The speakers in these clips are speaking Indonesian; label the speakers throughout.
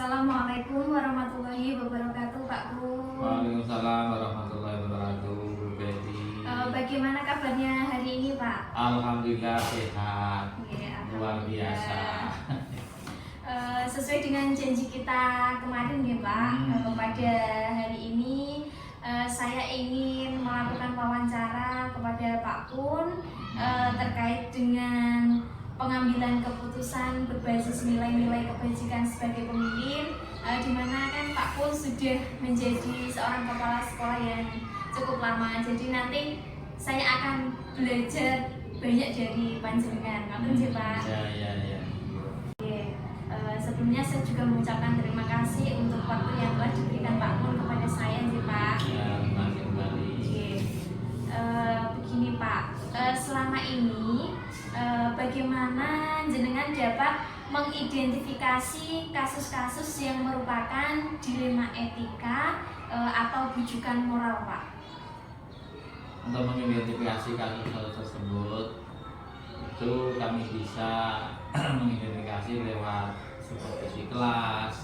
Speaker 1: Assalamualaikum warahmatullahi wabarakatuh, Pak Kun.
Speaker 2: Waalaikumsalam warahmatullahi wabarakatuh, Bu Betty.
Speaker 1: Bagaimana kabarnya hari ini, Pak?
Speaker 2: Alhamdulillah sehat,
Speaker 1: Ya,
Speaker 2: luar biasa.
Speaker 1: Sesuai dengan janji kita kemarin ya, Pak, pada hari ini saya ingin melakukan wawancara kepada Pak Kun terkait dengan pengambilan keputusan berbasis nilai-nilai kebajikan sebagai pemimpin, di mana kan Pak Kun sudah menjadi seorang kepala sekolah yang cukup lama. Jadi nanti saya akan belajar banyak dari panjenengan, ngapunten Pak.
Speaker 2: Ya.
Speaker 1: Sebelumnya saya juga mengucapkan terima kasih untuk waktu yang telah diberikan Pak Kun kepada saya, Pak.
Speaker 2: Ya, kembali.
Speaker 1: Begini Pak, selama ini bagaimana jenengan dapat mengidentifikasi kasus-kasus yang merupakan dilema etika atau bujukan moral, Pak?
Speaker 2: Untuk mengidentifikasi kasus tersebut, itu kami bisa mengidentifikasi lewat supervisi kelas,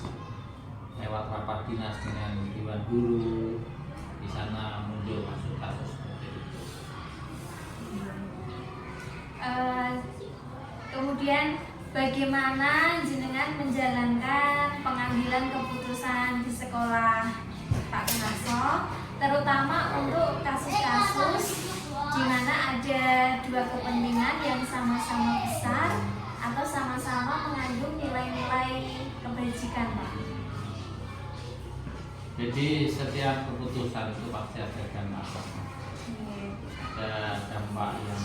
Speaker 2: lewat rapat dinas dengan dewan guru. Di sana muncul kasus-kasus seperti itu.
Speaker 1: Kemudian bagaimana jenengan menjalankan pengambilan keputusan di sekolah Pak Kunarso, terutama untuk kasus-kasus di mana ada dua kepentingan yang sama-sama besar atau sama-sama mengandung nilai-nilai kebajikan, Pak?
Speaker 2: Jadi setiap keputusan itu pasti ada dampak. Ada dampak yang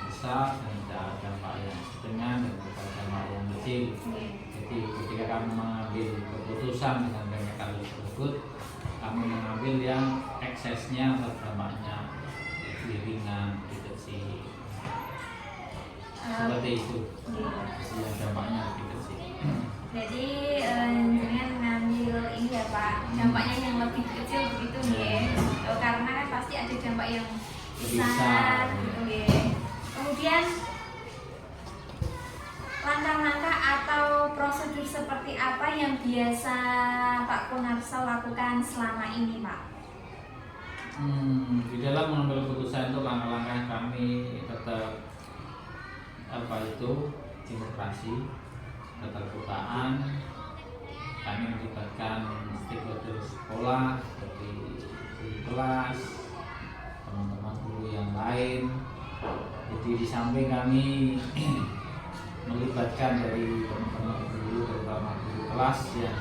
Speaker 2: besar dan ada dampak yang sedang dan ada dampak yang kecil. Jadi ketika kami mengambil keputusan dengan banyak kasus tersebut, kami mengambil yang eksesnya atau dampaknya ringan, kecil. Seperti itu. Yang dampaknya lebih kecil.
Speaker 1: Jadi jangan ngambil ini ya Pak, dampaknya yang lebih kecil begitu ya. Karena kan pasti ada dampak yang besar gitu ya. Kemudian langkah-langkah atau prosedur seperti apa yang biasa Pak Kunarso lakukan selama ini, Pak?
Speaker 2: Di dalam mengambil keputusan itu langkah-langkah kami tetap demokrasi, keterbukaan. Kami melibatkan stakeholder sekolah seperti guru kelas, teman-teman guru yang lain. Jadi di samping kami melibatkan dari teman-teman guru, terutama guru kelas yang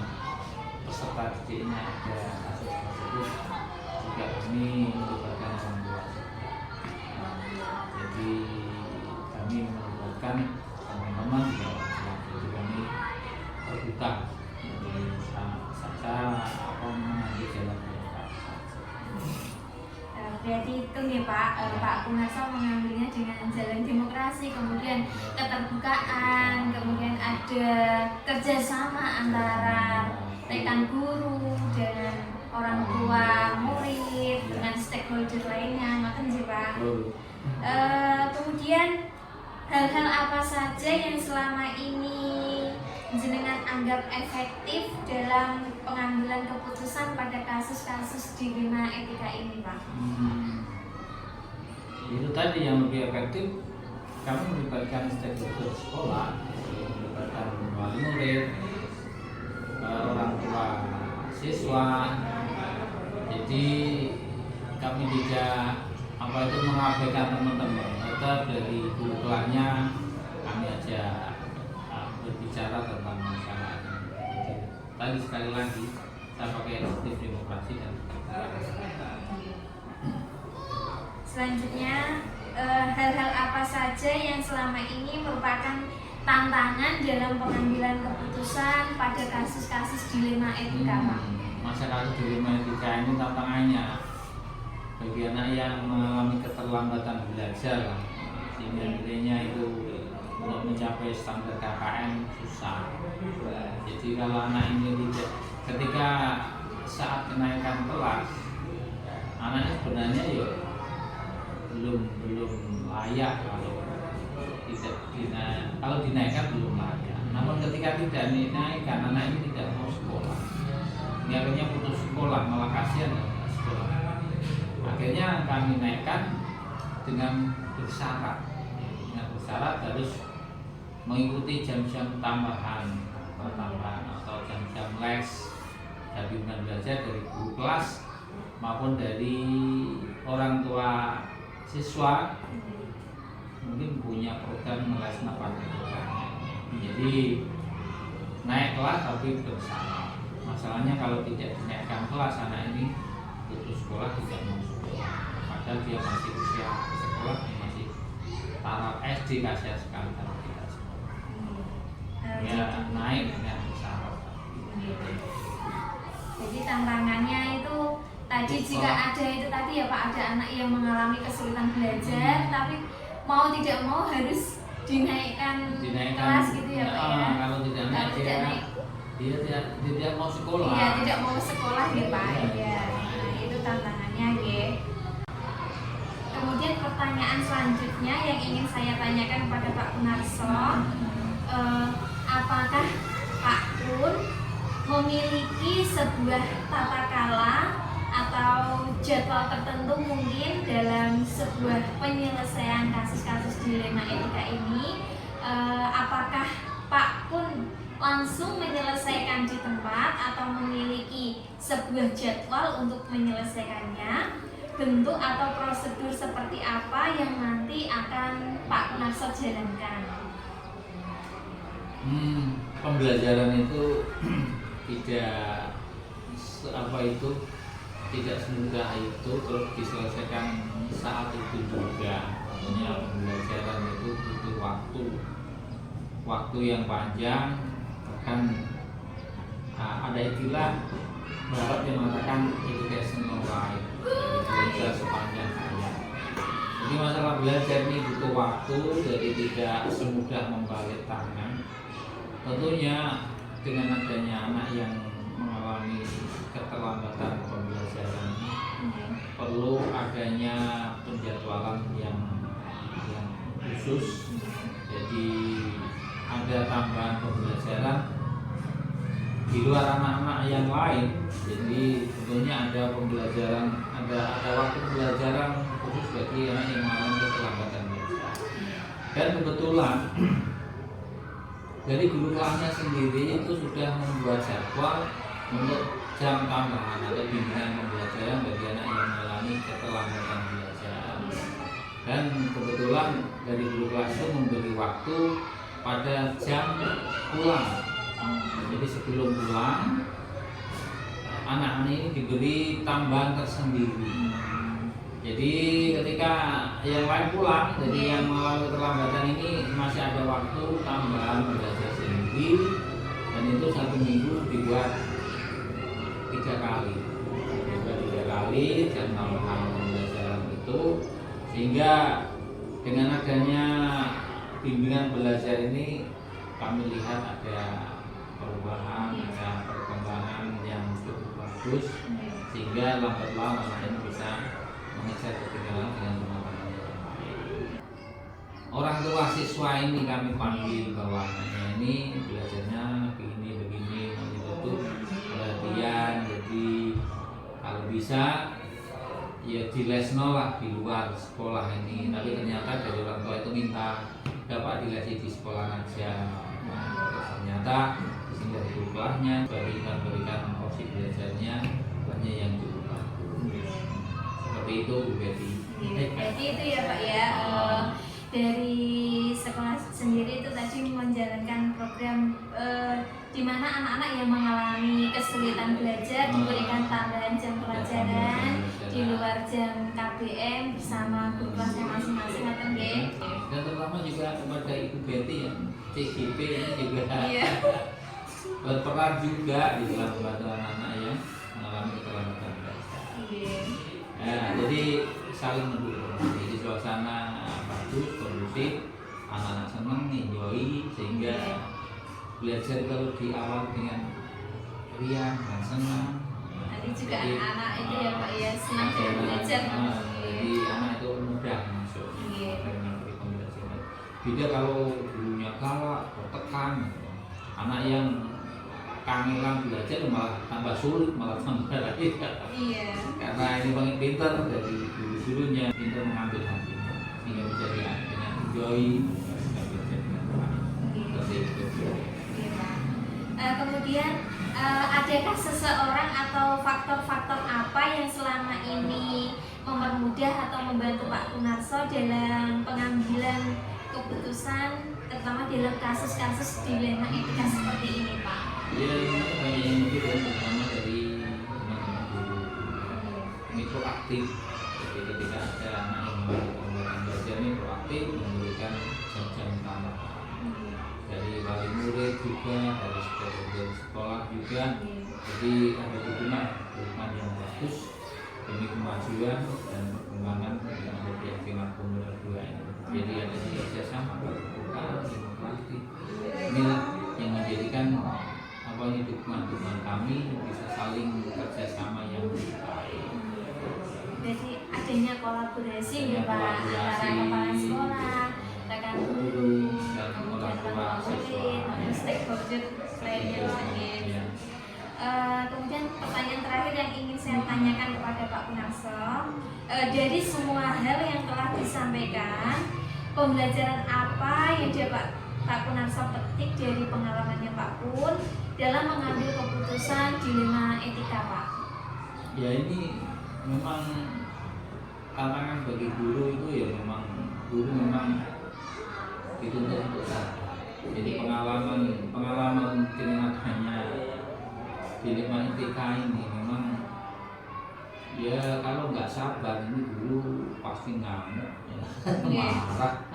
Speaker 2: peserta didiknya ada kasus tersebut, juga kami melibatkan orang tua. Jadi kami melibatkan teman-teman juga, jadi kami terbuka saja apa mengambil jalan demokrasi.
Speaker 1: Berarti itu nih Pak, Pak Kunarso mengambilnya dengan jalan demokrasi, kemudian keterbukaan, kemudian ada kerjasama antara rekan guru dengan orang tua murid dengan stakeholder lainnya, makan sih Pak. Kemudian hal-hal apa saja yang selama ini jenengan anggap efektif dalam pengambilan keputusan pada kasus-kasus dilema etika ini, Pak?
Speaker 2: Itu tadi yang lebih efektif, kami melibatkan stakeholder sekolah, melibatkan wali murid, orang tua siswa. Jadi kami tidak mengabaikan teman-teman, tetap dari guru kelasnya kami aja berbicara tentang masalah. Jadi tadi sekali lagi saya pakai sistem demokrasi dan
Speaker 1: selanjutnya hal-hal apa saja yang selama ini merupakan tantangan dalam pengambilan keputusan pada kasus-kasus dilema etika, Pak?
Speaker 2: Masa kasus dilema etika ini tantangannya bagi anak yang mengalami keterlambatan belajar, sehingga nilainya itu untuk mencapai standar KKM susah. Jadi kalau anak ini tidak, ketika saat kenaikan kelas, anaknya sebenarnya ya belum layak kalau dinaikkan belum layak. Namun ketika tidak dinaikkan, anak ini tidak mau sekolah. sekolah, malah kasihan nggak sekolah. Akhirnya kami naikkan dengan bersyarat harus mengikuti jam-jam tambahan atau jam-jam les dan bimbingan belajar dari guru kelas maupun dari orang tua siswa. Mungkin punya program les nafas. Jadi naik kelas tapi bersama. Masalahnya kalau tidak dinaikkan kelas, anak ini putus sekolah, tidak mau sekolah. Padahal dia masih usia sekolah, masih taraf SD, kasihan sekali kalau tidak sekolah. Ya naik dengan bersama.
Speaker 1: Jadi tantangannya itu tadi jika ada itu tadi ya Pak, ada anak yang mengalami kesulitan belajar tapi mau tidak mau harus dinaikkan kelas gitu ya Pak ya.
Speaker 2: Kalau tidak naik dia tidak mau sekolah.
Speaker 1: Iya, tidak mau sekolah ya Pak. Iya. Nah, itu tantangannya ya. Kemudian pertanyaan selanjutnya yang ingin saya tanyakan kepada Pak Kunarso, apakah Pak Kun memiliki sebuah tata kala atau jadwal tertentu mungkin dalam sebuah penyelesaian kasus-kasus dilema etika ini? Apakah Pak Kun langsung menyelesaikan di tempat atau memiliki sebuah jadwal untuk menyelesaikannya? Bentuk atau prosedur seperti apa yang nanti akan Pak Kunarso jalankan?
Speaker 2: Pembelajaran itu tidak semudah itu terus diselesaikan saat itu juga. Artinya pembelajaran itu butuh waktu yang panjang. Bahkan ada istilah barat yang mengatakan educational life, belajar sepanjang hayat. Jadi masalah belajar ini butuh waktu, jadi tidak semudah membalik tangan. Tentunya dengan adanya anak yang mengalami keterlambatan pembelajaran ini perlu adanya penjadwalan yang khusus. Jadi ada tambahan pembelajaran di luar anak-anak yang lain. Jadi tentunya ada pembelajaran, ada waktu pembelajaran khusus bagi anak yang mengalami keterlambatan belajar. Dan kebetulan dari guru kelasnya sendiri itu sudah membuat jadwal untuk jam tambahan atau bimbingan pembelajaran bagi anak yang mengalami keterlambatan belajar. Dan kebetulan dari guru kelas itu memberi waktu pada jam pulang. Jadi sebelum pulang, anak-anak ini diberi tambahan tersendiri. Jadi ketika yang lain pulang, jadi yang mengalami keterlambatan ini masih ada waktu tambahan belajar sendiri, dan itu 1 minggu dibuat 3 kali. Dibuat 3 kali jam tambahan pembelajaran itu, sehingga dengan adanya bimbingan belajar ini kami lihat ada perubahan, ada perkembangan yang cukup bagus, sehingga lambat laun anak ini bisa mengejar ketinggalan dengan teman-teman yang lain. Orang tua siswa ini kami panggil bahwa anaknya ini belajarnya begini itu perhatian. Jadi kalau bisa ya di lesno lah di luar sekolah ini. Tapi ternyata dari orang tua itu minta dapat dilesi di sekolah aja. Nah, ternyata di sini dari sekolahnya berikan porsi belajarnya banyak yang cukup bagus. Seperti itu Bu Betty.
Speaker 1: Jadi itu ya Pak ya, dari sekolah sendiri itu tadi menjalankan program di mana anak-anak yang mengalami kesulitan belajar diberikan tambahan jam pelajaran di luar jam KBM bersama guru kelasnya masing-masing atau nggih.
Speaker 2: Dan terutama juga kepada Ibu Betty yang CGP ini juga berperan juga di dalam membantu anak-anak yang mengalami keterlambatan belajar. Ya, jadi saling mendukung. Jadi suasana bagus, kondusif, anak-anak senang, enjoy, sehingga belajar kalau di awal dengan riang dan senang.
Speaker 1: Nanti juga anak-anak itu ya Pak ya senang belajar.
Speaker 2: Jadi anak itu mudah masuk dengan pembelajaran. Beda kalau gurunya galak, tertekan, anak yang kangelan belajar malah tambah sulit, malah tambah lagi.
Speaker 1: Iya.
Speaker 2: Karena ini paling pintar dari guru-gurunya, pintar mengambil hati sehingga bisa dengan enjoy bisa belajar dengan baik. Seperti itu.
Speaker 1: Iya, Pak. Kemudian adakah seseorang atau faktor-faktor apa yang selama ini mempermudah atau membantu Pak Kunarso dalam pengambilan keputusan, terutama dalam kasus-kasus dilema etika seperti ini, Pak?
Speaker 2: Ya, banyak yang juga terutama dari teman-teman guru. Ini proaktif. Jadi ketika ada anak yang memiliki pembelajaran belajar ini proaktif memberikan jam-jam tambahan. Dari wali murid juga, dari sekolah juga. Jadi ada dukungan yang bagus demi kemajuan dan perkembangan yang ada di Akhirat Pemuda 2 ini. Jadi ada kerjasama terbuka, demokratis. Inilah yang menjadikan ini dukungan kami bisa saling kerjasama yang baik.
Speaker 1: Jadi adanya kolaborasi ya Pak, antara kepala sekolah, rekan guru, kemudian ketua murid, dan stakeholder lainnya lagi. Kemudian pertanyaan terakhir yang ingin saya tanyakan kepada Pak Kunarso, dari semua hal yang telah disampaikan, pembelajaran apa yang dapat Pak Kunarso petik dari pengalamannya Pak Kun dalam mengambil keputusan dilema etika, Pak?
Speaker 2: Ya, ini memang tantangan bagi guru itu ya, memang guru memang dituntut untuk sabar. Jadi pengalaman dengan adanya dilema etika ini memang ya kalau nggak sabar ini guru pasti ngamuk, marah.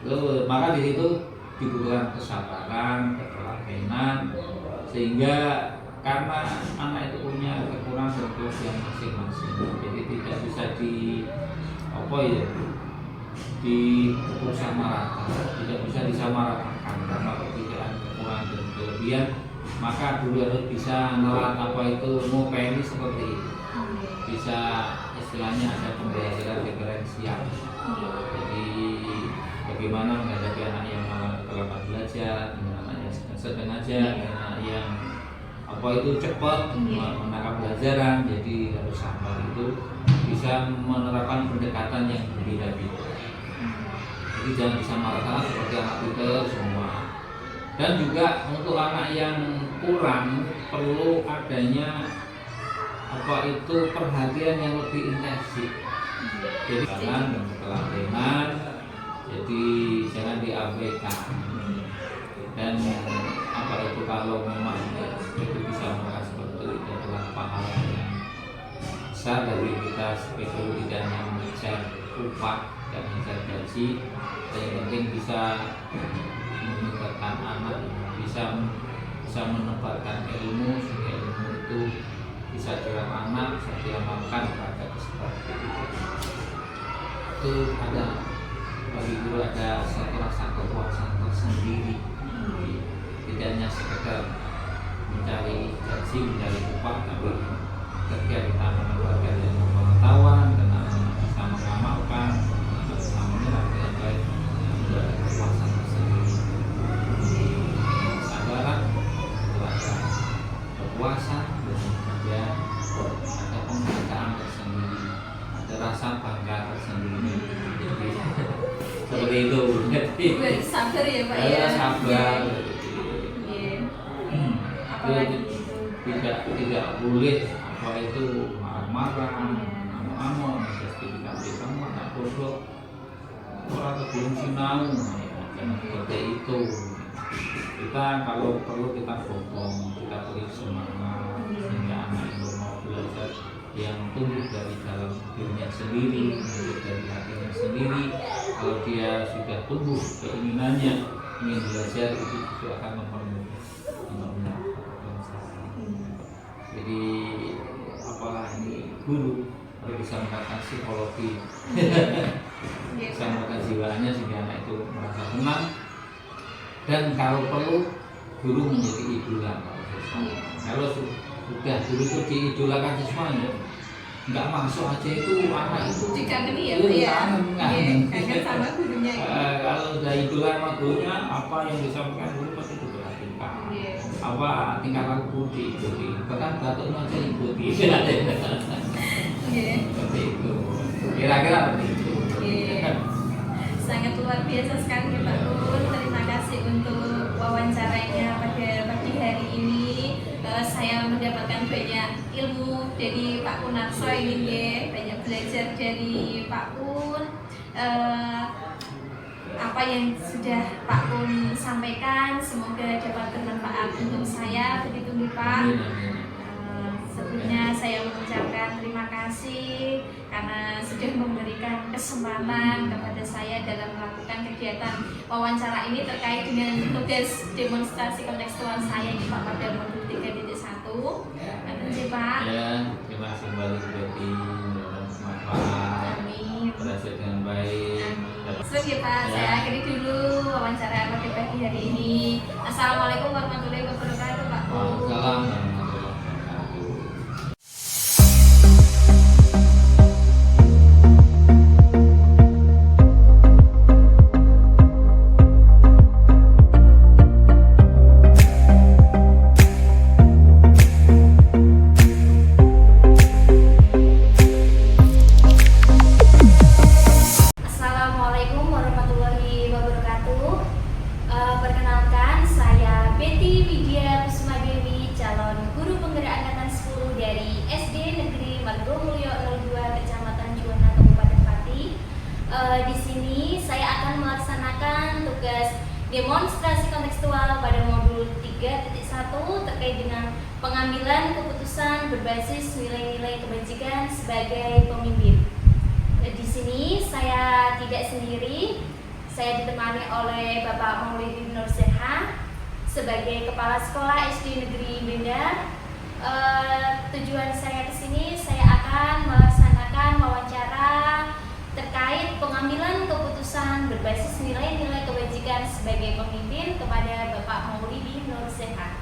Speaker 2: Loh, maka di situ dibutuhkan kesabaran, ketelatenan, sehingga karena anak itu punya kekurangan dan kelebihan masing-masing, jadi tidak bisa tidak bisa disamaratakan karena perbedaan kekurangan dan kelebihan, maka guru harus bisa menelan ngopeni seperti itu, bisa istilahnya ada pembelajaran diferensial. Jadi bagaimana menghadapi anak yang malah kelelahan belajar, dengan anak yang sedang aja, dengan anak yang cepat menangkap pelajaran, jadi harus sabar, itu bisa menerapkan pendekatan yang berbeda-beda. Jadi jangan disamaratakan seperti anak pintar semua. Dan juga untuk anak yang kurang perlu adanya perhatian yang lebih intensif. Jadi jangan dan ketelatenan, jadi jangan diabaikan. Dan kalau memang itu bisa merasakan seperti itu adalah pahala yang besar dari kita sebagai guru, tidak hanya mengejar upah dan mengejar gaji, dan yang penting bisa meningkatkan anak, bisa menebarkan ilmu, sehingga ilmu itu bisa dalam anak, bisa diamalkan pada kesempatan itu. Ada bagi guru ada satu rasa kepuasan tersendiri, tidak hanya sekedar mencari gaji, mencari upah, tapi ketika kita menebarkan ilmu pengetahuan dan anak bisa mengamalkan, bisa menyerap dengan baik, itu ada kepuasan tersendiri. Kesabaran itu ada kepuasan, dan ada penghargaan tersendiri, ada rasa bangga tersendiri. Seperti itu.
Speaker 1: Jadi sabar ya Pak ya.
Speaker 2: Sabar.
Speaker 1: Apalagi
Speaker 2: tidak boleh marah-marah, ngamuk-ngamuk, justifikasi kamu anak bodoh, orang belum sinau, jangan seperti itu. Kita kalau perlu kita dukung, kita beri semangat sehingga anak itu mau belajar, yang tumbuh dari dalam dirinya sendiri, tumbuh dari hatinya sendiri. Kalau dia sudah tumbuh keinginannya ingin belajar, itu juga akan mempermudah. Jadi apalagi guru harus bisa menggunakan psikologi, bisa menggunakan jiwanya sehingga anak itu merasa tenang. Dan kalau perlu guru menjadi idola. Kalau sudah guru itu diidolakan siswanya, nggak masuk aja itu anak itu
Speaker 1: dikagumi ya Pak ya, kangen sama gurunya.
Speaker 2: Kalau udah idola sama gurunya, apa yang disampaikan guru pasti diperhatikan. apa tingkah laku diikuti, bahkan batuknya aja ikuti. Seperti itu. Kira-kira seperti itu.
Speaker 1: Sangat luar biasa sekali ya Pak Kun. Terima kasih untuk wawancaranya pada pagi hari ini. Saya mendapatkan banyak ilmu dari Pak Kunarso ini ya, banyak belajar dari Pak Kun. Apa yang sudah Pak Kun sampaikan semoga dapat bermanfaat untuk saya, begitu nih Pak. Sebelumnya saya mengucapkan terima kasih karena sudah memberikan kesempatan kepada saya dalam melakukan kegiatan wawancara ini terkait dengan tugas demonstrasi kontekstual saya di Pak pada modul 3.1. Terima kasih Pak.
Speaker 2: Ya, terima kasih kembali berarti bermanfaat.
Speaker 1: Amin.
Speaker 2: Berhasil dengan baik.
Speaker 1: Oke Pak, saya akhiri dulu wawancara pada pagi hari ini. Assalamualaikum warahmatullahi wabarakatuh Pak.
Speaker 2: Waalaikumsalam.
Speaker 1: Perkenalkan, saya Betty Widya Kusmadewi, calon guru penggerak angkatan 10 dari SD Negeri Margomulyo 02, Kecamatan Juwana, Kabupaten Pati. Di sini saya akan melaksanakan tugas demonstrasi kontekstual pada modul 3.1 terkait dengan pengambilan keputusan berbasis nilai-nilai kebajikan sebagai pemimpin. Di sini saya tidak sendiri. Saya ditemani oleh Bapak Maulidi Nur Seha sebagai Kepala Sekolah SD Negeri Benda. Tujuan saya ke sini, saya akan melaksanakan wawancara terkait pengambilan keputusan berbasis nilai-nilai kebajikan sebagai pemimpin kepada Bapak Maulidi Nur Seha.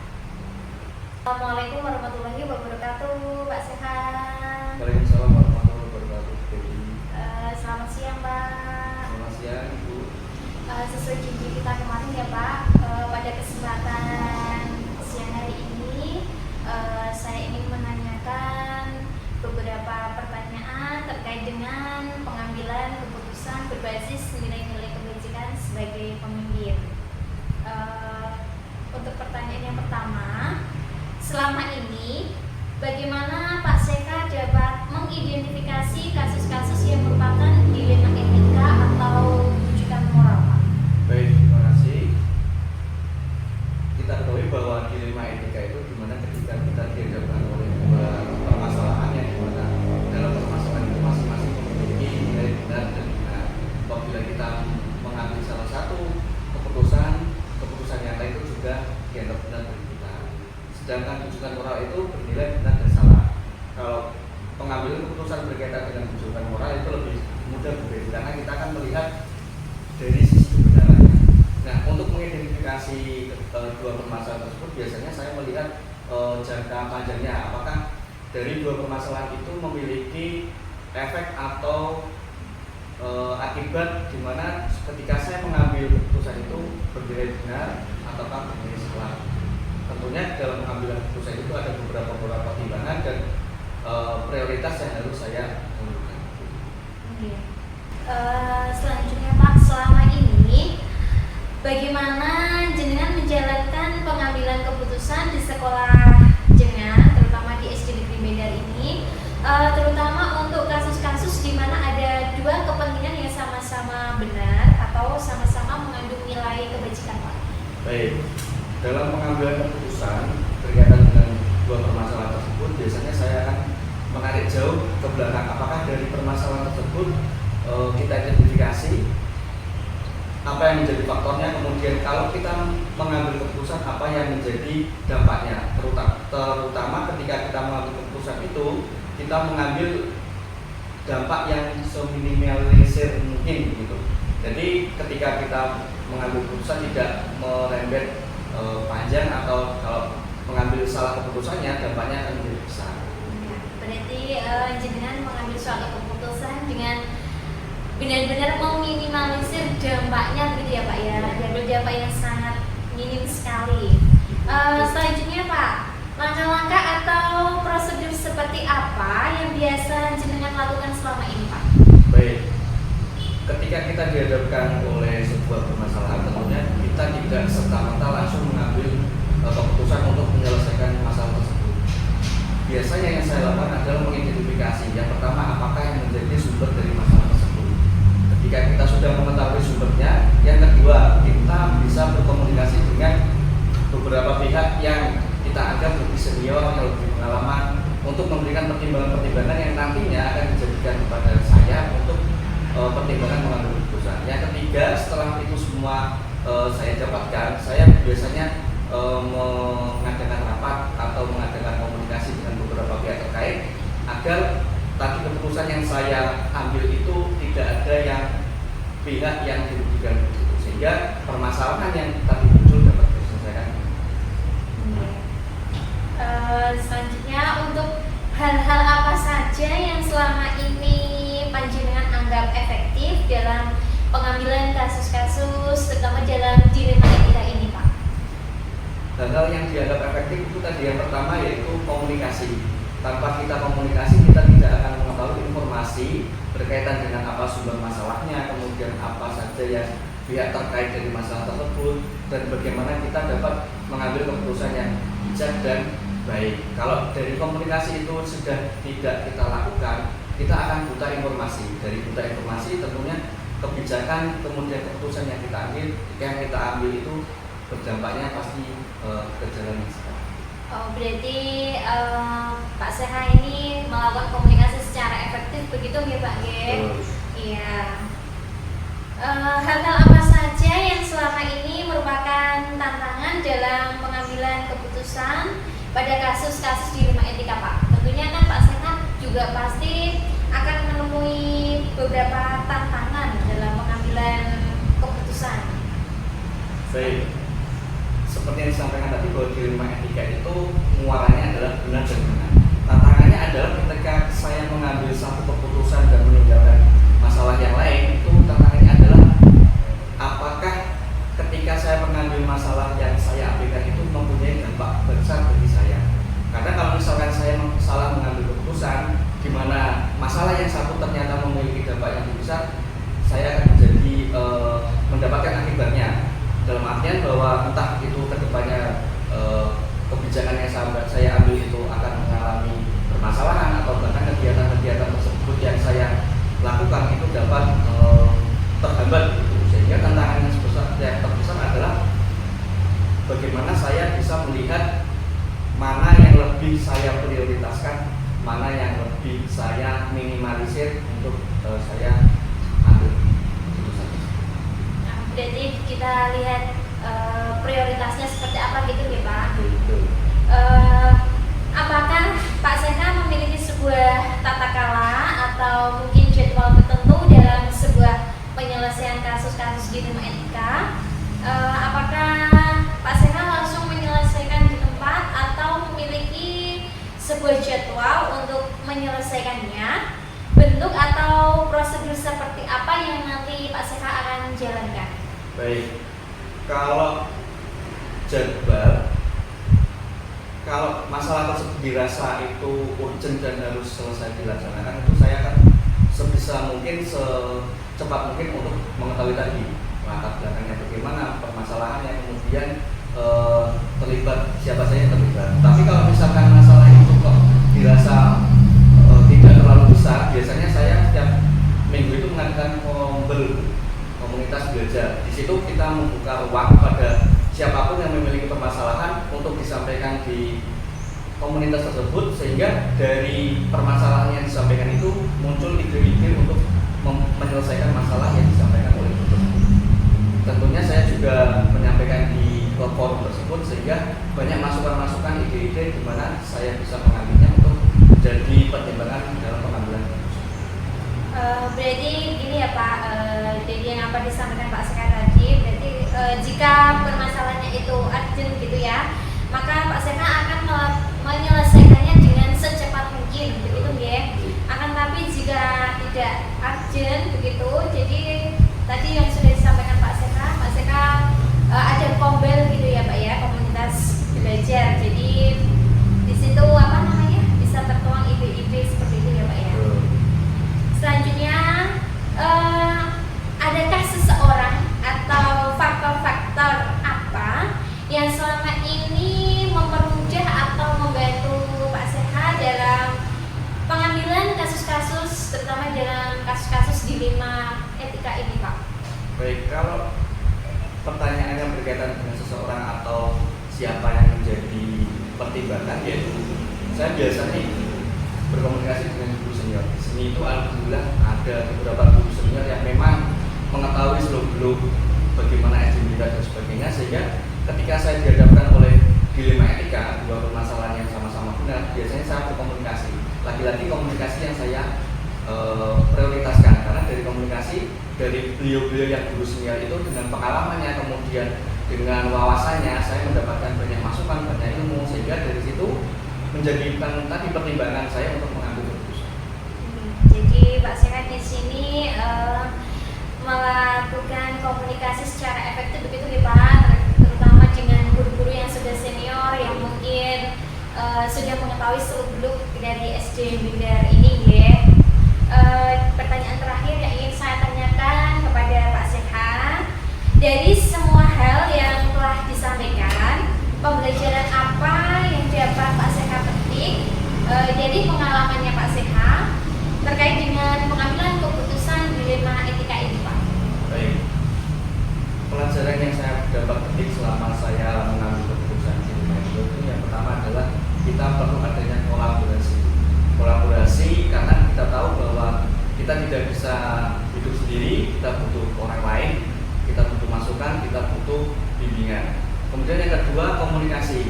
Speaker 1: Assalamualaikum warahmatullahi wabarakatuh, Pak Seha.
Speaker 3: Waalaikumsalam warahmatullahi wabarakatuh.
Speaker 1: Selamat siang, Pak.
Speaker 3: Selamat siang, Ibu.
Speaker 1: Sesuai janji kita kemarin ya Pak, pada kesempatan siang hari ini saya ingin menanyakan beberapa pertanyaan terkait dengan pengambilan keputusan berbasis nilai-nilai kebajikan sebagai pemimpin. Untuk pertanyaan yang pertama, selama ini bagaimana Pak Seka dapat mengidentifikasi kasus-kasus yang merupakan dilema etika atau rujukan moral, Pak?
Speaker 3: Baik, terima kasih. Kita ketahui bahwa dilema etika itu dimana ketika kita dihadapkan oleh dua permasalahan yang dimana dalam permasalahan itu masing-masing memiliki nilai benar dan benar. Apabila kita mengambil salah satu keputusan nyata itu juga dianggap benar bagi kita. Sedangkan rujukan moral itu bernilai benar dan salah. Kalau pengambilan keputusan berkaitan dengan rujukan moral itu lebih mudah berbeda karena kita akan melihat dari sisi kebenarannya. Nah, untuk mengidentifikasi dua permasalahan tersebut biasanya saya melihat jangka panjangnya, apakah dari dua permasalahan itu memiliki efek atau akibat di mana ketika saya mengambil keputusan itu bernilai benar ataukah bernilai salah. Tentunya dalam pengambilan keputusan itu ada beberapa timbangan dan prioritas yang harus saya tentukan.
Speaker 1: Selanjutnya Pak, selama ini bagaimana jenengan menjalankan pengambilan keputusan di sekolah jenengan, terutama di SD Negeri Medan ini, terutama untuk kasus-kasus di mana ada dua kepentingan yang sama-sama benar atau sama-sama mengandung nilai kebajikan, Pak?
Speaker 3: Baik, dalam pengambilan keputusan berkaitan dengan dua permasalahan tersebut, biasanya saya akan menarik jauh ke belakang. Apakah dari permasalahan tersebut kita identifikasi apa yang menjadi faktornya, kemudian kalau kita mengambil keputusan apa yang menjadi dampaknya, terutama ketika kita mengambil keputusan itu kita mengambil dampak yang seminimalisir mungkin gitu. Jadi ketika kita mengambil keputusan tidak merembet panjang, atau kalau mengambil salah keputusannya dampaknya akan menjadi besar.
Speaker 1: Berarti jenengan mengambil suatu keputusan dengan benar-benar meminimalisir dampaknya begitu ya Pak ya, dan dampak yang sangat minim sekali. Selanjutnya Pak, langkah-langkah atau prosedur seperti apa yang biasa jenengan lakukan selama ini Pak?
Speaker 3: Baik, ketika kita dihadapkan oleh sebuah permasalahan, tentunya kita tidak serta-merta langsung mengambil keputusan untuk menyelesaikan masalah tersebut. Biasanya yang saya lakukan adalah mengidentifikasi. Yang pertama, apakah yang menjadi sumber dari masalah tersebut. Ketika kita sudah mengetahui sumbernya, yang kedua, kita bisa berkomunikasi dengan beberapa pihak yang kita anggap lebih senior, yang lebih pengalaman, untuk memberikan pertimbangan-pertimbangan yang nantinya akan dijadikan kepada saya untuk pertimbangan mengambil keputusan. Yang ketiga, setelah itu semua saya dapatkan, saya biasanya mengadakan rapat atau mengadakan komunikasi dengan beberapa pihak terkait agar tadi keputusan yang saya ambil itu tidak ada yang pihak yang dirugikan, sehingga permasalahan yang tadi muncul dapat diselesaikan.
Speaker 1: Selanjutnya, untuk hal-hal apa saja yang selama ini panjenengan anggap efektif dalam pengambilan kasus-kasus, terutama dalam dilema etika ini Pak?
Speaker 3: Hal-hal yang dianggap efektif itu tadi yang pertama yaitu komunikasi. Tanpa kita komunikasi, kita tidak akan mengetahui informasi berkaitan dengan apa sumber masalahnya, kemudian apa saja yang pihak terkait dari masalah tersebut, dan bagaimana kita dapat mengambil keputusan yang bijak dan baik. Kalau dari komunikasi itu sudah tidak kita lakukan, kita akan buta informasi. Dari buta informasi tentunya kebijakan kemudian keputusan yang kita ambil itu berdampaknya pasti ke jalan yang salah.
Speaker 1: Oh, berarti Pak Seha ini melakukan komunikasi secara efektif begitu ya Pak Ge? Iya. Hal-hal apa saja yang selama ini merupakan tantangan dalam pengambilan keputusan pada kasus-kasus dilema etika Pak? Tentunya kan Pak Seha juga pasti akan menemui beberapa tantangan dalam pengambilan keputusan.
Speaker 3: Baik, seperti yang disampaikan tadi bahwa dilema etika itu muaranya adalah benar dan benar. Tantangannya adalah ketika saya mengambil satu keputusan dan meninggalkan masalah yang lain, itu tantangannya adalah apakah ketika saya mengambil masalah yang saya ambilkan itu mempunyai dampak besar bagi saya. Karena kalau misalkan saya salah mengambil keputusan di mana masalah yang satu ternyata memiliki dampak yang lebih besar, saya akan menjadi mendapatkan akibatnya. Dalam artian bahwa entah itu kedepannya kebijakan yang saya ambil itu akan mengalami permasalahan atau bahkan kegiatan-kegiatan tersebut yang saya lakukan itu dapat terhambat gitu. Sehingga tantangan yang terbesar adalah bagaimana saya bisa melihat mana yang lebih saya prioritaskan, mana yang lebih saya minimalisir untuk saya ambil keputusan.
Speaker 1: Nah, berarti kita lihat prioritasnya seperti apa gitu ya Pak?
Speaker 3: Betul.
Speaker 1: Apakah Pak Seha memiliki sebuah tata kala atau mungkin jadwal tertentu dalam sebuah penyelesaian kasus-kasus dilema etika? Apakah Pak Seha langsung menyelesaikan di tempat atau memiliki sebuah jadwal untuk menyelesaikannya? Bentuk atau prosedur seperti apa yang nanti Pak Seha akan jalankan?
Speaker 3: Baik, kalau jadwal, kalau masalah tersebut dirasa itu urgent dan harus selesai dilaksanakan, itu saya akan sebisa mungkin secepat mungkin untuk mengetahui tadi latar belakangnya bagaimana permasalahannya, kemudian terlibat siapa saja yang terlibat. Tapi kalau misalkan masalah itu kok dirasa tidak terlalu besar, biasanya saya setiap minggu itu mengadakan komunitas belajar. Di situ kita membuka ruang pada siapapun yang memiliki permasalahan untuk disampaikan di komunitas tersebut, sehingga dari permasalahan yang disampaikan itu muncul ide-ide untuk menyelesaikan masalah yang disampaikan oleh itu. Tentunya saya juga menyampaikan di forum tersebut, sehingga banyak masukan-masukan ide-ide di mana saya bisa mengambilnya untuk jadi pertimbangan dalam pengambilan keputusan.
Speaker 1: Berarti ini ya Pak, jadi yang apa disampaikan Pak Seha tadi, berarti jika permasalahannya itu urgent gitu ya, maka Pak Seha akan menyelesaikannya dengan secepat mungkin begitu ya. Akan tapi jika tidak urgent begitu, jadi tadi yang sudah disampaikan Pak Seha ada kombel gitu ya Pak ya, komunitas etika ini Pak?
Speaker 3: Baik, kalau pertanyaan yang berkaitan dengan seseorang atau siapa yang menjadi pertimbangan, yaitu saya biasanya berkomunikasi dengan guru senior. Di sini itu alhamdulillah ada beberapa guru senior yang memang mengetahui seluk-beluk bagaimana etika dan sebagainya, sehingga ketika saya dihadapkan oleh dilema etika, dua permasalahan yang sama-sama benar, biasanya saya berkomunikasi. Lagi-lagi komunikasi yang saya prioritaskan, karena dari komunikasi dari beliau-beliau yang guru senior itu dengan pengalamannya, kemudian dengan wawasannya, saya mendapatkan banyak masukan, banyak ilmu, sehingga dari situ menjadikan tadi pertimbangan saya untuk mengambil keputusan.
Speaker 1: Jadi Pak Sehat di sini melakukan komunikasi secara efektif begitu ya Pak, terutama dengan guru-guru yang sudah senior yang mungkin sudah mengetahui seluk-beluk dari SD Binder ini ya. Pertanyaan terakhir yang ingin saya tanyakan kepada Pak Sehat, dari semua hal yang telah disampaikan, pembelajaran apa yang dapat Pak Sehat petik dari pengalamannya Pak Sehat terkait dengan pengambilan keputusan dilema etika ini Pak?
Speaker 3: Baik, pelajaran yang saya dapat petik selama saya mengambil keputusan dilema etika itu yang pertama adalah kita perlu adanya kolaborasi, karena kita tahu bahwa kita tidak bisa hidup sendiri, kita butuh orang lain, kita butuh masukan, kita butuh bimbingan. Kemudian yang kedua, komunikasi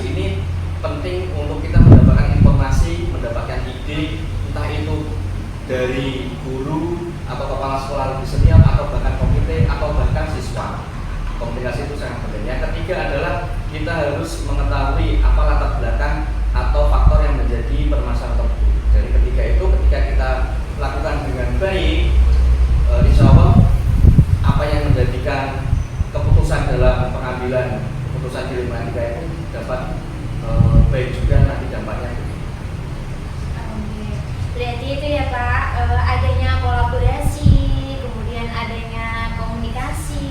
Speaker 3: ini penting untuk kita mendapatkan informasi, mendapatkan ide, entah itu dari guru atau kepala sekolah lebih senior atau bahkan komite atau bahkan siswa. Komunikasi itu sangat penting. Yang ketiga adalah kita harus mengetahui apa latar belakang atau faktor yang menjadi permasalahan tersebut. Dari ketiga itu, ketika kita lakukan dengan baik, insya Allah apa yang menjadikan keputusan dalam pengambilan keputusan dilema etika itu dapat baik juga nanti dampaknya.
Speaker 1: Berarti itu ya Pak, adanya kolaborasi, kemudian adanya komunikasi,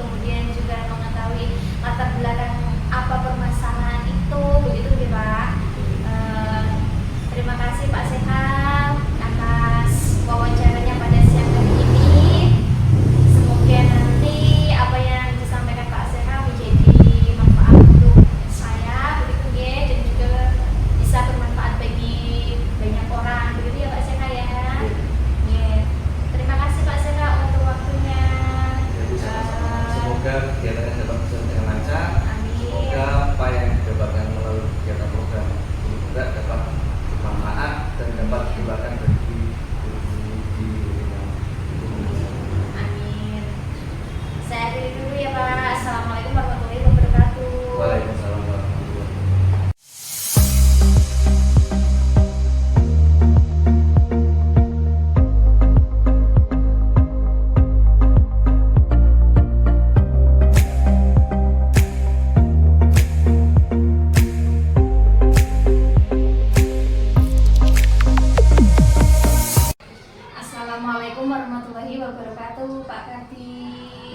Speaker 1: kemudian juga mengetahui latar belakang apa permasalahan itu, begitu ya Pak. Terima kasih Pak Sehat atas wawancaranya pada siang hari ini. Semoga nanti apa yang disampaikan Pak Sehat menjadi manfaat untuk saya, begitu ya, dan juga bisa bermanfaat bagi banyak orang, begitu ya Pak Sehat ya. Ya. Terima kasih Pak Sehat untuk waktunya.
Speaker 3: Semoga kegiatannya dapat berjalan dengan lancar.
Speaker 1: Amin.
Speaker 3: Semoga apa yang didapatkan melalui kegiatan program ini juga dapat bermanfaat dan dapat dikembangkan bagi guru di
Speaker 1: Amin. Saya akhiri dulu ya Pak. Assalamualaikum warahmatullahi wabarakatuh.
Speaker 3: Waalaikumsalam warahmatullahi wabarakatuh.
Speaker 1: Assalamualaikum warahmatullahi wabarakatuh, Pak Kardi.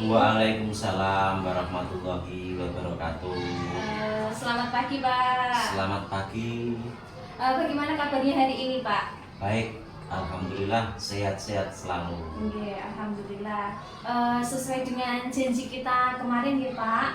Speaker 4: Waalaikumsalam warahmatullahi wabarakatuh.
Speaker 1: Selamat pagi Pak.
Speaker 4: Selamat pagi.
Speaker 1: Bagaimana kabarnya hari ini Pak?
Speaker 4: Baik, alhamdulillah sehat-sehat selalu.
Speaker 1: Iya, alhamdulillah. Sesuai dengan janji kita kemarin ya Pak,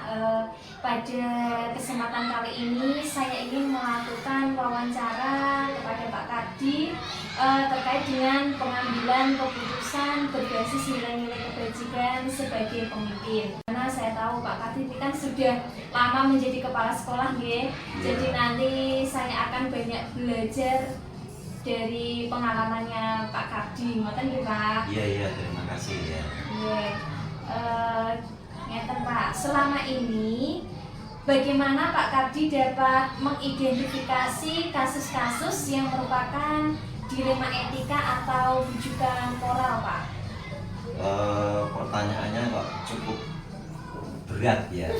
Speaker 1: pada kesempatan kali ini saya ingin melakukan wawancara kepada Pak Kardi terkait dengan pengambilan keputusan berbasis nilai-nilai kebajikan sebagai pemimpin. Karena saya tahu Pak Kardi ini kan sudah lama menjadi kepala sekolah ya. Jadi nanti saya akan banyak belajar dari pengalamannya Pak Kardi, ngoten nggih Pak?
Speaker 4: Iya, terima kasih ya.
Speaker 1: Iya. Ngeten Pak, selama ini bagaimana Pak Kardi dapat mengidentifikasi kasus-kasus yang merupakan dilema etika atau bujukan moral Pak?
Speaker 4: Pertanyaannya kok cukup berat ya.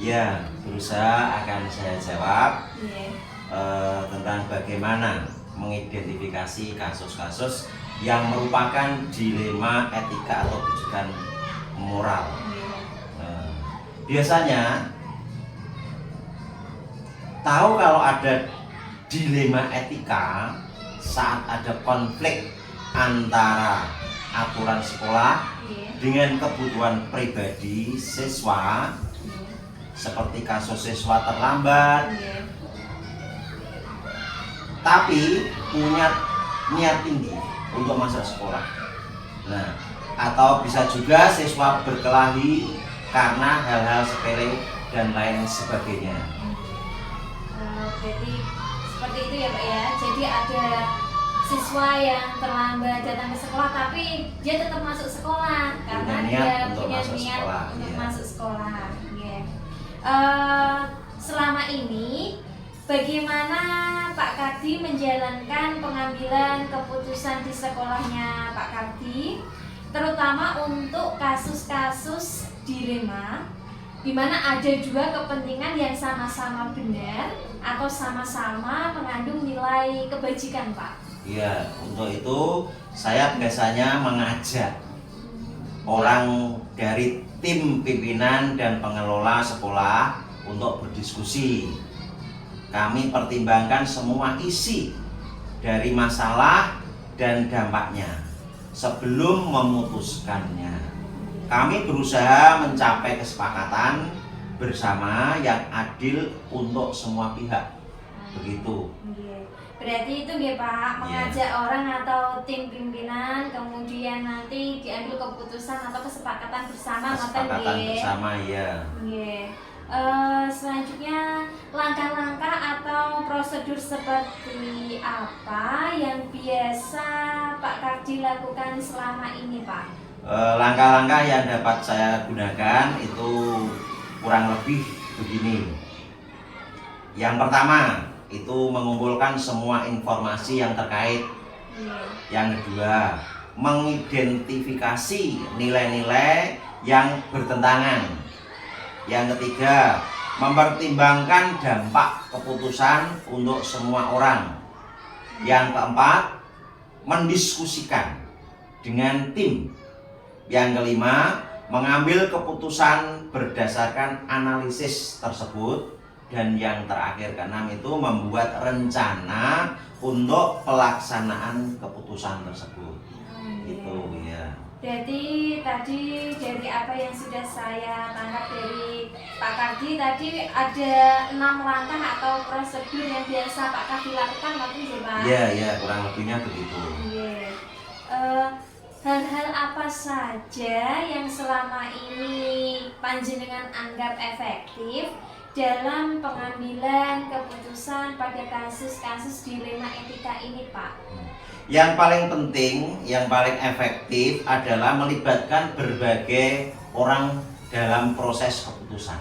Speaker 4: Ya, berusaha akan saya jawab.
Speaker 1: Iya.
Speaker 4: Tentang bagaimana mengidentifikasi kasus-kasus yang merupakan dilema etika atau bujukan moral. Biasanya tahu kalau ada dilema etika saat ada konflik antara aturan sekolah
Speaker 1: Nggih.
Speaker 4: dengan kebutuhan pribadi siswa, seperti kasus siswa terlambat
Speaker 1: Nggih.
Speaker 4: tapi punya niat tinggi untuk masuk sekolah. Nah, atau bisa juga siswa berkelahi karena hal-hal sepele dan lain sebagainya.
Speaker 1: Jadi seperti itu ya Pak ya. Jadi ada siswa yang terlambat datang ke sekolah tapi dia tetap masuk sekolah karena
Speaker 4: Punya niat
Speaker 1: dia
Speaker 4: untuk
Speaker 1: punya
Speaker 4: masuk
Speaker 1: niat
Speaker 4: sekolah,
Speaker 1: untuk
Speaker 4: iya.
Speaker 1: masuk sekolah. Iya. Selama ini bagaimana Pak Kardi menjalankan pengambilan keputusan di sekolahnya Pak Kardi, terutama untuk kasus-kasus dilema di mana ada juga kepentingan yang sama-sama benar atau sama-sama mengandung nilai kebajikan, Pak?
Speaker 4: Ya, untuk itu saya biasanya mengajak orang dari tim pimpinan dan pengelola sekolah untuk berdiskusi. Kami pertimbangkan semua isi dari masalah dan dampaknya sebelum memutuskannya. Kami berusaha mencapai kesepakatan bersama yang adil untuk semua pihak. Begitu.
Speaker 1: Berarti itu ya Pak, mengajak orang atau tim pimpinan, kemudian nanti diambil keputusan atau kesepakatan bersama.
Speaker 4: Kesepakatan bersama, ya.
Speaker 1: Selanjutnya langkah-langkah atau prosedur seperti apa yang biasa Pak Kardi lakukan selama ini, Pak?
Speaker 4: Langkah-langkah yang dapat saya gunakan itu kurang lebih begini. Yang pertama itu mengumpulkan semua informasi yang terkait. Yang kedua, mengidentifikasi nilai-nilai yang bertentangan. Yang ketiga, mempertimbangkan dampak keputusan untuk semua orang. Yang keempat, mendiskusikan dengan tim. Yang kelima, mengambil keputusan berdasarkan analisis tersebut. Dan yang terakhir, keenam, itu membuat rencana untuk pelaksanaan keputusan tersebut. Itu ya.
Speaker 1: Jadi tadi dari apa yang sudah saya tangkap dari Pak Kardi tadi ada 6 langkah atau prosedur yang biasa Pak Kardi lakukan, waktu ya Pak?
Speaker 4: Iya, kurang lebihnya begitu.
Speaker 1: Hal-hal apa saja yang selama ini panjenengan anggap efektif dalam pengambilan keputusan pada kasus-kasus dilema etika ini, Pak?
Speaker 4: Yang paling penting, yang paling efektif adalah melibatkan berbagai orang dalam proses keputusan.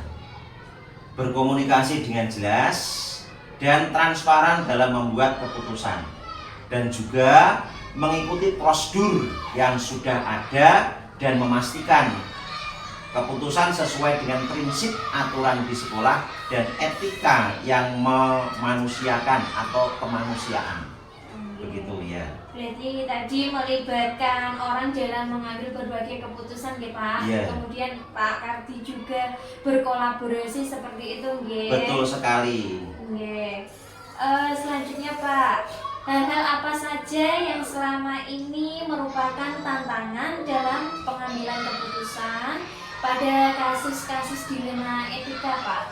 Speaker 4: Berkomunikasi dengan jelas dan transparan dalam membuat keputusan. Dan juga mengikuti prosedur yang sudah ada dan memastikan keputusan sesuai dengan prinsip aturan di sekolah dan etika yang memanusiakan atau kemanusiaan. Begitu ya.
Speaker 1: Berarti tadi melibatkan orang dalam mengambil berbagai keputusan ya Pak.
Speaker 4: Yeah.
Speaker 1: Kemudian Pak Kardi juga berkolaborasi seperti itu nggih.
Speaker 4: Betul sekali.
Speaker 1: Nggih. Selanjutnya Pak, hal-hal apa saja yang selama ini merupakan tantangan dalam pengambilan keputusan pada kasus-kasus dilema etika, Pak?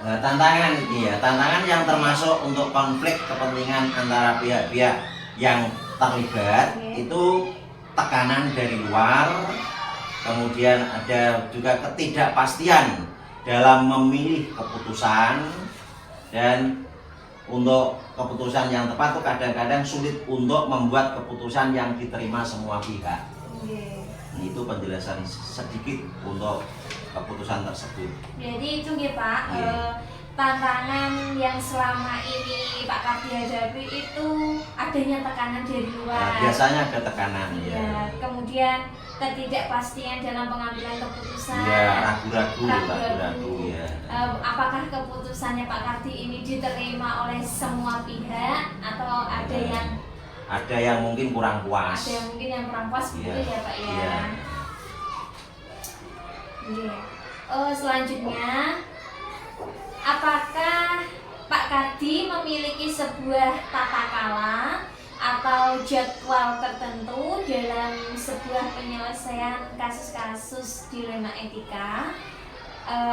Speaker 4: Tantangan ini ya, tantangan yang termasuk untuk konflik kepentingan antara pihak-pihak yang terlibat. Itu tekanan dari luar, kemudian ada juga ketidakpastian dalam memilih keputusan, dan untuk keputusan yang tepat itu kadang-kadang sulit untuk membuat keputusan yang diterima semua pihak. Itu penjelasan sedikit untuk keputusan tersebut.
Speaker 1: Jadi itu ya Pak, tantangan yang selama ini Pak Kardi hadapi itu adanya tekanan dari luar.
Speaker 4: Nah, biasanya ada tekanan ya.
Speaker 1: Kemudian ketidakpastian dalam pengambilan keputusan.
Speaker 4: Ya, ragu-ragu ya.
Speaker 1: Apakah keputusannya Pak Kardi ini diterima oleh semua pihak atau ada yang
Speaker 4: mungkin kurang puas.
Speaker 1: Ada yang mungkin yang kurang puas begitu ya Pak ya.
Speaker 4: Iya.
Speaker 1: Selanjutnya, apakah Pak Kardi memiliki sebuah tata cara atau jadwal tertentu dalam sebuah penyelesaian kasus-kasus dilema etika?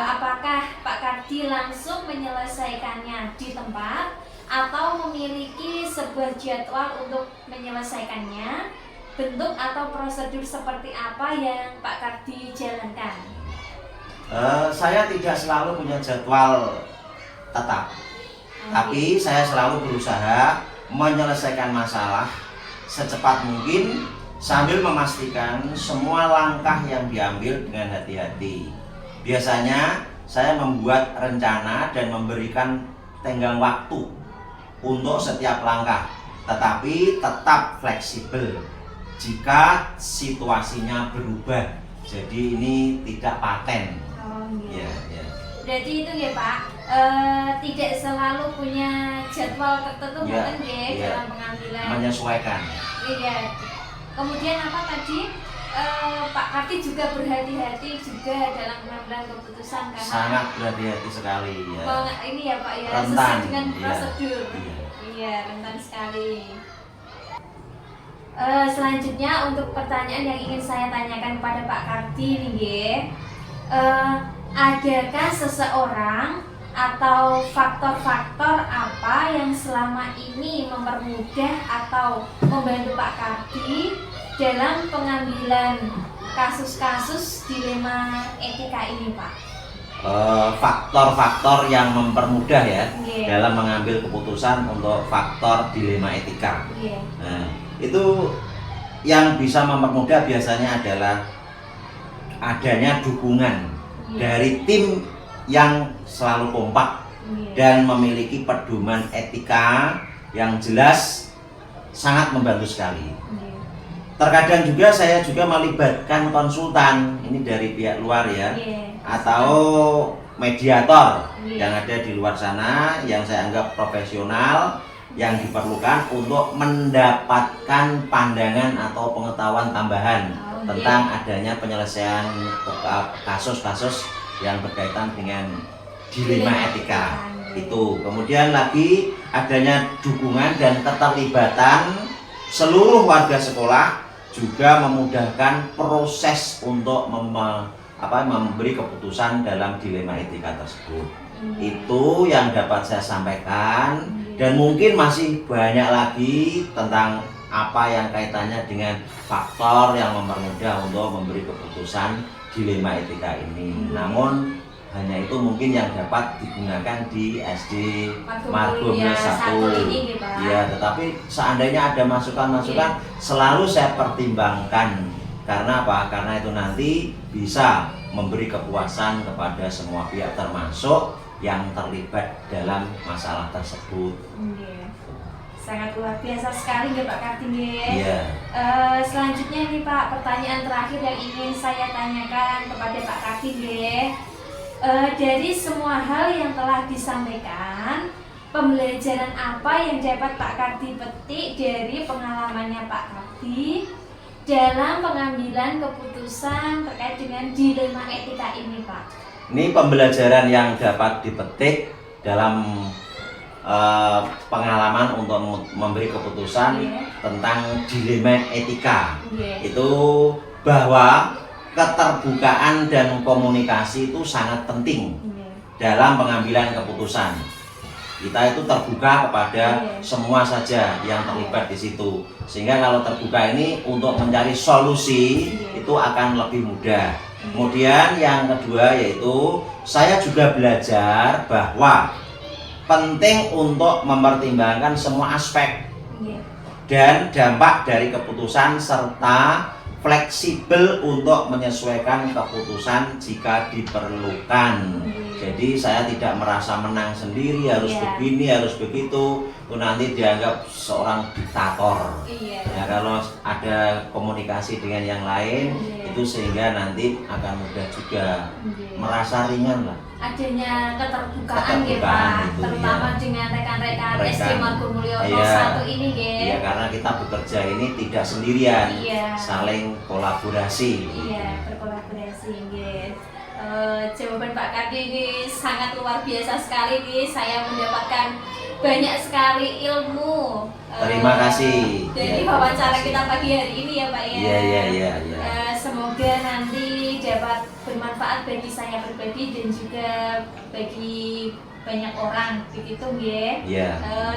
Speaker 1: Apakah Pak Kardi langsung menyelesaikannya di tempat atau memiliki sebuah jadwal untuk menyelesaikannya? Bentuk atau prosedur seperti apa yang Pak Kardi jalankan?
Speaker 4: Saya tidak selalu punya jadwal tetap, tapi saya selalu berusaha menyelesaikan masalah secepat mungkin sambil memastikan semua langkah yang diambil dengan hati-hati. Biasanya saya membuat rencana dan memberikan tenggang waktu untuk setiap langkah, tetapi tetap fleksibel jika situasinya berubah. Jadi ini tidak paten. Ya, ya.
Speaker 1: Berarti itu ya Pak, tidak selalu punya jadwal tertentu
Speaker 4: Ya,
Speaker 1: mungkin ya,
Speaker 4: ya.
Speaker 1: dalam pengambilan.
Speaker 4: Menyesuaikan.
Speaker 1: Iya. Kemudian apa tadi? Pak Kardi juga berhati-hati juga dalam pengambilan keputusan karena
Speaker 4: Sangat berhati-hati sekali ya.
Speaker 1: ini ya Pak ya,
Speaker 4: Rentan,
Speaker 1: sesuai dengan
Speaker 4: iya.
Speaker 1: prosedur.
Speaker 4: Iya.
Speaker 1: Iya, rentan sekali. Selanjutnya untuk pertanyaan yang ingin saya tanyakan kepada Pak Kardi nih, adakah seseorang atau faktor-faktor apa yang selama ini mempermudah atau membantu Pak Kardi dalam pengambilan kasus-kasus dilema etika ini, Pak?
Speaker 4: Faktor-faktor yang mempermudah ya
Speaker 1: Iya.
Speaker 4: dalam mengambil keputusan untuk faktor dilema etika.
Speaker 1: Iya.
Speaker 4: Nah, itu yang bisa mempermudah biasanya adalah adanya dukungan
Speaker 1: Iya.
Speaker 4: dari tim yang selalu kompak
Speaker 1: Iya.
Speaker 4: dan memiliki pedoman etika yang jelas, sangat membantu sekali.
Speaker 1: Iya.
Speaker 4: Terkadang juga saya juga melibatkan konsultan, ini dari pihak luar ya,
Speaker 1: Iya.
Speaker 4: atau mediator
Speaker 1: Iya.
Speaker 4: yang ada di luar sana yang saya anggap profesional, yang diperlukan untuk mendapatkan pandangan atau pengetahuan tambahan
Speaker 1: Oh,
Speaker 4: tentang adanya penyelesaian kasus-kasus yang berkaitan dengan dilema etika itu. Kemudian lagi adanya dukungan dan keterlibatan seluruh warga sekolah juga memudahkan proses untuk memberi keputusan dalam dilema etika tersebut. Itu yang dapat saya sampaikan, dan mungkin masih banyak lagi tentang apa yang kaitannya dengan faktor yang mempermudah untuk memberi keputusan dilema etika ini. Namun hanya itu mungkin yang dapat digunakan di SD Margomulyo 1.
Speaker 1: ini, Pak.
Speaker 4: Ya, tetapi seandainya ada masukan-masukan selalu saya pertimbangkan. Karena apa? Karena itu nanti bisa memberi kepuasan kepada semua pihak termasuk yang terlibat dalam masalah tersebut.
Speaker 1: Iya. Sangat luar biasa sekali ya Pak Kardi.
Speaker 4: Iya.
Speaker 1: Selanjutnya nih Pak, pertanyaan terakhir yang ingin saya tanyakan kepada Pak Kardi. Dari semua hal yang telah disampaikan, pembelajaran apa yang dapat Pak Kardi petik dari pengalamannya Pak Kardi dalam pengambilan keputusan terkait dengan dilema etika ini, Pak?
Speaker 4: Ini pembelajaran yang dapat dipetik dalam pengalaman untuk memberi keputusan tentang dilema etika. Itu bahwa keterbukaan dan komunikasi itu sangat penting dalam pengambilan keputusan. Kita itu terbuka kepada semua saja yang terlibat di situ, sehingga kalau terbuka ini untuk mencari solusi itu akan lebih mudah. Kemudian yang kedua yaitu saya juga belajar bahwa penting untuk mempertimbangkan semua aspek dan dampak dari keputusan serta fleksibel untuk menyesuaikan keputusan jika diperlukan. Jadi saya tidak merasa menang sendiri, harus begini, harus begitu. Itu nanti dianggap seorang diktator. Ya, kalau ada komunikasi dengan yang lain, itu sehingga nanti akan mudah juga merasa ringan lah.
Speaker 1: Adanya keterbukaan ya Pak,
Speaker 4: itu,
Speaker 1: terutama dengan rekan-rekan SD Margomulyo 1 ini ya.
Speaker 4: Iya, karena kita bekerja ini tidak sendirian, saling kolaborasi.
Speaker 1: Iya, berkolaborasi ya. Jawaban Pak Kardi ini sangat luar biasa sekali nih. Saya mendapatkan banyak sekali ilmu.
Speaker 4: Terima kasih.
Speaker 1: Dari
Speaker 4: Ya,
Speaker 1: wawancara
Speaker 4: terima kasih.
Speaker 1: kita pagi hari ini ya Pak ya.
Speaker 4: Iya.
Speaker 1: Semoga nanti dapat bermanfaat bagi saya pribadi dan juga bagi banyak orang begitu ya.
Speaker 4: Iya.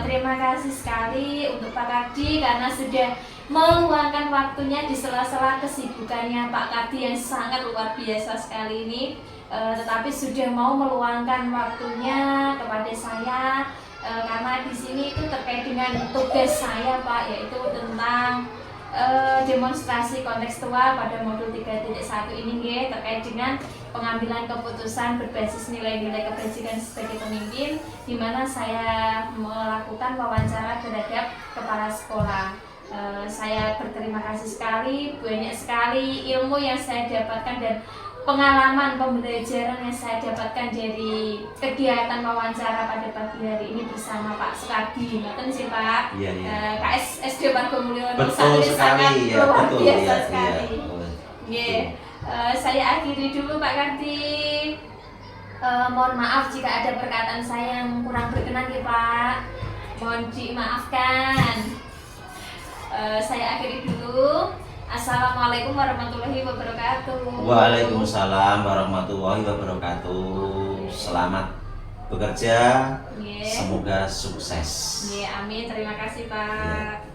Speaker 1: Terima kasih sekali untuk Pak Kardi karena sudah meluangkan waktunya di sela-sela kesibukannya Pak Kardi yang sangat luar biasa sekali ini, tetapi sudah mau meluangkan waktunya kepada saya, karena di sini itu terkait dengan tugas saya Pak, yaitu tentang demonstrasi kontekstual pada modul 3.1 ini nggih, terkait dengan pengambilan keputusan berbasis nilai-nilai kebajikan sebagai pemimpin, di mana saya melakukan wawancara terhadap kepala sekolah. Saya berterima kasih sekali, banyak sekali ilmu yang saya dapatkan dan pengalaman pembelajaran yang saya dapatkan dari kegiatan wawancara pada pagi hari ini bersama Pak Sukardi. Ngoten sih Pak.
Speaker 4: Iya.
Speaker 1: KSSD Margomulyo
Speaker 4: Betul sekali ya,
Speaker 1: luar
Speaker 4: betul
Speaker 1: biasa
Speaker 4: ya.
Speaker 1: sekali.
Speaker 4: Iya.
Speaker 1: Nggih. Saya akhiri dulu Pak Kardi. Mohon maaf jika ada perkataan saya yang kurang berkenan ya Pak. Mohon dimaafkan. Saya akhiri dulu. Assalamualaikum warahmatullahi wabarakatuh.
Speaker 4: Waalaikumsalam warahmatullahi wabarakatuh. Selamat bekerja.
Speaker 1: Nggih.
Speaker 4: Semoga sukses.
Speaker 1: Nggih, amin. Terima kasih Pak.
Speaker 4: Iya.